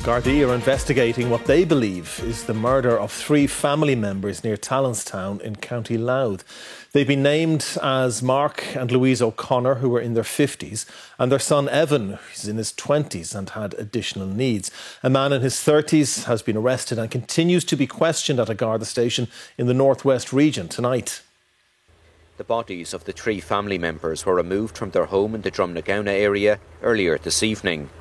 Gardaí are investigating what they believe is the murder of 3 family members near Talonstown in County Louth. They've been named as Mark and Louise O'Connor, who were in their 50s, and their son Evan, who's in his 20s and had additional needs. A man in his 30s has been arrested and continues to be questioned at a Garda station in the northwest region tonight. The bodies of the 3 family members were removed from their home in the Drumgowna area earlier this evening.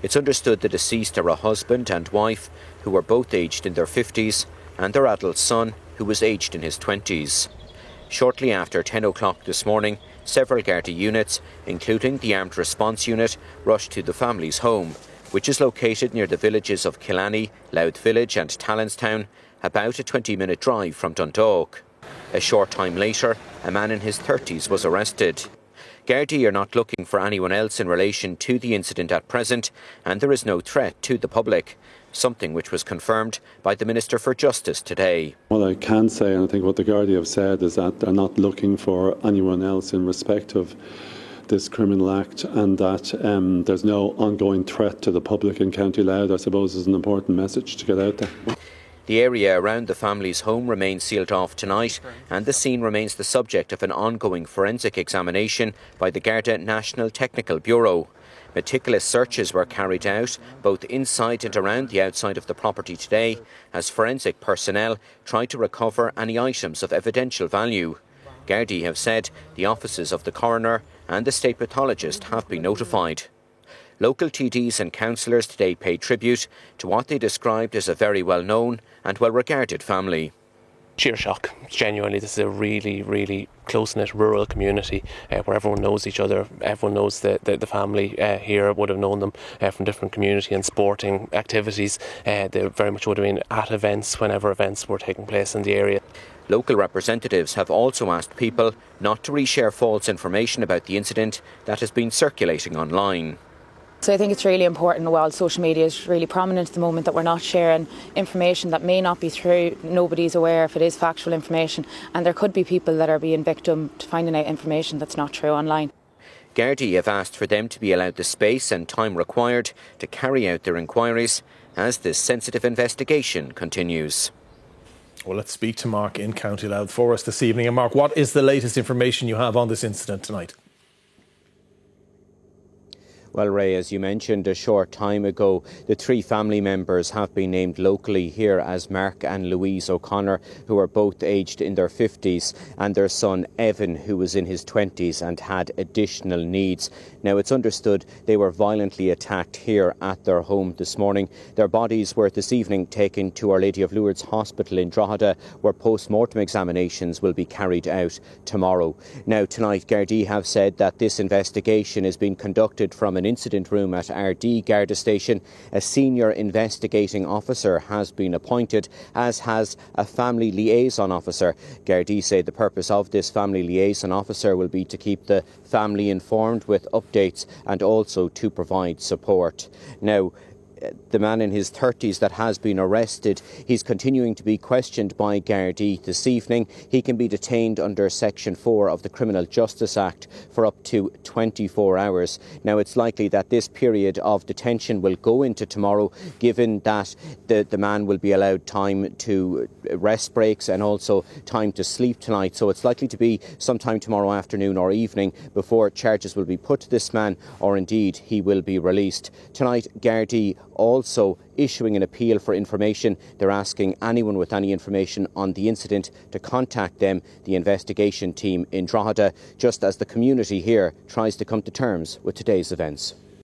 It's understood the deceased are a husband and wife who were both aged in their 50s and their adult son who was aged in his 20s. Shortly after 10 o'clock this morning, several Garda units, including the Armed Response Unit, rushed to the family's home, which is located near the villages of Killanny, Louth Village and Talonstown, about a 20-minute drive from Dundalk. A short time later, a man in his 30s was arrested. Gardaí are not looking for anyone else in relation to the incident at present, and there is no threat to the public, something which was confirmed by the Minister for Justice today. What I can say, and I think what the Gardaí have said, is that they're not looking for anyone else in respect of this criminal act, and that there's no ongoing threat to the public in County Louth. I suppose is an important message to get out there. The area around the family's home remains sealed off tonight, and the scene remains the subject of an ongoing forensic examination by the Garda National Technical Bureau. Meticulous searches were carried out both inside and around the outside of the property today, as forensic personnel tried to recover any items of evidential value. Gardaí have said the offices of the coroner and the state pathologist have been notified. Local TDs and councillors today paid tribute to what they described as a very well-known and well-regarded family. Sheer shock. Genuinely, this is a really, really close-knit rural community where everyone knows each other. Everyone knows the family here, would have known them from different community and sporting activities. They very much would have been at events whenever events were taking place in the area. Local representatives have also asked people not to reshare false information about the incident that has been circulating online. So I think it's really important, while social media is really prominent at the moment, that we're not sharing information that may not be true. Nobody's aware if it is factual information, and there could be people that are being victim to finding out information that's not true online. Gardaí have asked for them to be allowed the space and time required to carry out their inquiries as this sensitive investigation continues. Well, let's speak to Mark in County Louth for us this evening. And Mark, what is the latest information you have on this incident tonight? Well, Ray, as you mentioned a short time ago, the 3 family members have been named locally here as Mark and Louise O'Connor, who are both aged in their 50s, and their son Evan, who was in his 20s and had additional needs. Now, it's understood they were violently attacked here at their home this morning. Their bodies were this evening taken to Our Lady of Lourdes Hospital in Drogheda, where post-mortem examinations will be carried out tomorrow. Now, tonight, Gardaí have said that this investigation is being conducted from an incident room at Garda Garda Station. A senior investigating officer has been appointed, as has a family liaison officer. Gardaí say the purpose of this family liaison officer will be to keep the family informed with updates and also to provide support. Now, the man in his 30s that has been arrested, he's continuing to be questioned by Gardaí this evening. He can be detained under Section 4 of the Criminal Justice Act for up to 24 hours. Now, it's likely that this period of detention will go into tomorrow, given that the man will be allowed time to rest breaks and also time to sleep tonight. So it's likely to be sometime tomorrow afternoon or evening before charges will be put to this man, or indeed he will be released. Tonight, Gardaí also issuing an appeal for information. They're asking anyone with any information on the incident to contact them, the investigation team in Drogheda, just as the community here tries to come to terms with today's events.